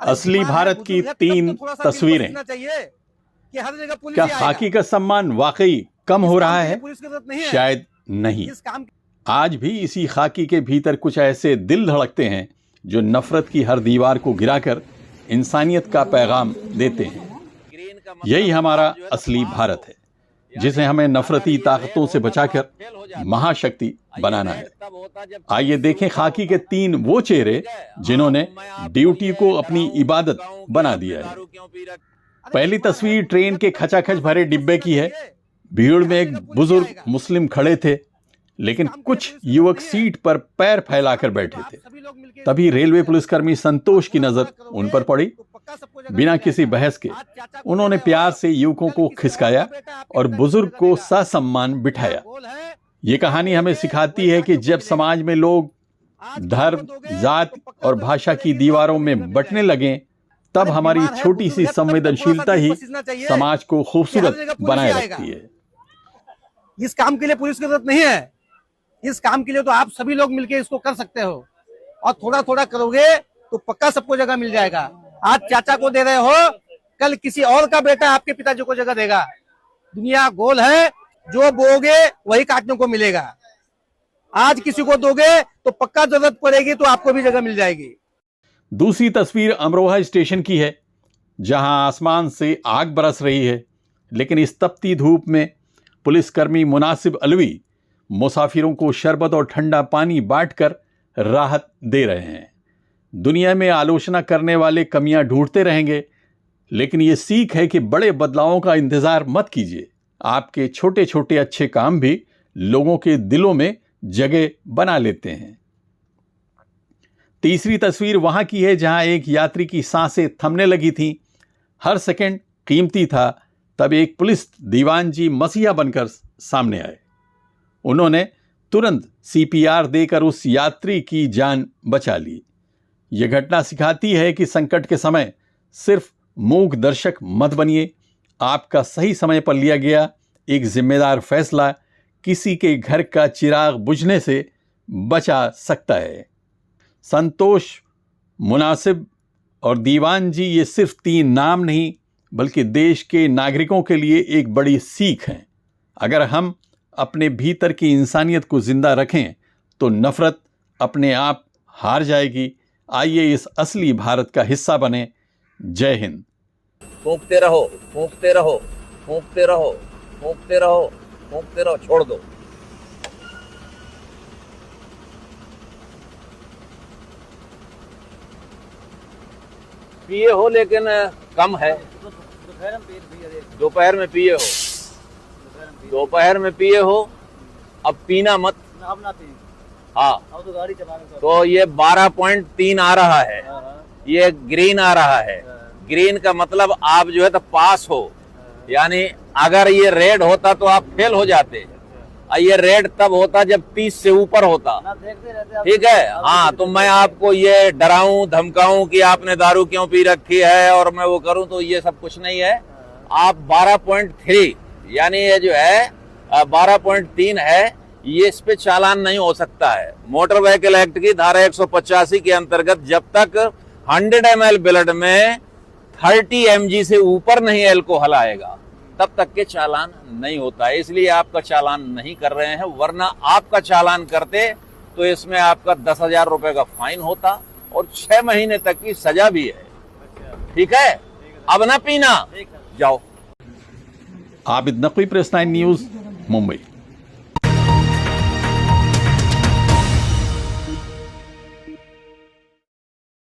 असली भारत की 3 तस्वीरें। क्या खाकी का सम्मान वाकई कम हो रहा है? शायद नहीं। आज भी इसी खाकी के भीतर कुछ ऐसे दिल धड़कते हैं जो नफरत की हर दीवार को गिराकर इंसानियत का पैगाम देते हैं। यही हमारा असली भारत है, जिसे हमें नफरती ताकतों से बचाकर महाशक्ति बनाना है। आइए देखें खाकी के 3 वो चेहरे जिन्होंने ड्यूटी को अपनी इबादत बना दिया है। पहली तस्वीर ट्रेन के खचाखच भरे डिब्बे की है। भीड़ में एक बुजुर्ग मुस्लिम खड़े थे, लेकिन कुछ युवक सीट पर पैर फैलाकर बैठे थे। तभी रेलवे पुलिसकर्मी संतोष की नजर उन पर पड़ी। बिना किसी बहस के उन्होंने प्यार से युवकों को खिसकाया और बुजुर्ग को ससम्मान बिठाया। ये कहानी हमें सिखाती है कि जब समाज में लोग धर्म, जात और भाषा की दीवारों में बंटने लगें, तब हमारी छोटी सी संवेदनशीलता ही समाज को खूबसूरत बनाए रखती है। इस काम के लिए पुलिस की जरूरत नहीं है। इस काम के लिए तो आप सभी लोग मिलकर इसको कर सकते हो, और थोड़ा थोड़ा करोगे तो पक्का सबको जगह मिल जाएगा। आज चाचा को दे रहे हो, कल किसी और का बेटा आपके पिताजी को जगह देगा। दुनिया गोल है, जो बोगे वही काटने को मिलेगा। आज किसी को दोगे तो पक्का जरूरत पड़ेगी तो आपको भी जगह मिल जाएगी। दूसरी तस्वीर अमरोहा स्टेशन की है, जहां आसमान से आग बरस रही है, लेकिन इस तपती धूप में पुलिसकर्मी मुनासिब अलवी मुसाफिरों को शरबत और ठंडा पानी बांटकर राहत दे रहे हैं। दुनिया में आलोचना करने वाले कमियां ढूंढते रहेंगे, लेकिन यह सीख है कि बड़े बदलावों का इंतजार मत कीजिए। आपके छोटे छोटे अच्छे काम भी लोगों के दिलों में जगह बना लेते हैं। तीसरी तस्वीर वहां की है जहां एक यात्री की सांसें थमने लगी थीं। हर सेकंड कीमती था। तब एक पुलिस दीवान जी मसीहा बनकर सामने आए। उन्होंने तुरंत CPR देकर उस यात्री की जान बचा ली। यह घटना सिखाती है कि संकट के समय सिर्फ मूक दर्शक मत बनिए। आपका सही समय पर लिया गया एक जिम्मेदार फैसला किसी के घर का चिराग बुझने से बचा सकता है। संतोष, मुनासिब और दीवान जी ये सिर्फ 3 नाम नहीं, बल्कि देश के नागरिकों के लिए एक बड़ी सीख है। अगर हम अपने भीतर की इंसानियत को जिंदा रखें तो नफरत अपने आप हार जाएगी। आइए इस असली भारत का हिस्सा बने। जय हिंद। फूंकते रहो, फूंकते रहो, फूंकते रहो, फूंकते रहो, फूंकते रहो, छोड़ दो। पिए हो लेकिन कम है। दोपहर में पिए हो, दोपहर में पिए हो, अब पीना मत। हाँ, तो ये 12.3 आ रहा है, ये ग्रीन आ रहा है। ग्रीन का मतलब आप जो है तो पास हो, यानी अगर ये रेड होता तो आप फेल हो जाते। ये रेड तब होता जब 30 से ऊपर होता। ठीक है, हाँ, तो मैं आपको ये डराऊं धमकाऊं कि आपने दारू क्यों पी रखी है और मैं वो करूं, तो ये सब कुछ नहीं है। आप 12.3 यानी ये जो है 12.3 है, ये इस पे चालान नहीं हो सकता है। मोटर व्हीकल एक्ट की धारा 185 के अंतर्गत जब तक 100 ml ब्लड में 30 mg से ऊपर नहीं अल्कोहल आएगा, तब तक के चालान नहीं होता है। इसलिए आपका चालान नहीं कर रहे हैं, वरना आपका चालान करते तो इसमें आपका 10,000 रुपए का फाइन होता और 6 महीने तक की सजा भी है। ठीक है, अब ना पीना, जाओ। Abid Naqvi, press 9 news, Mumbai.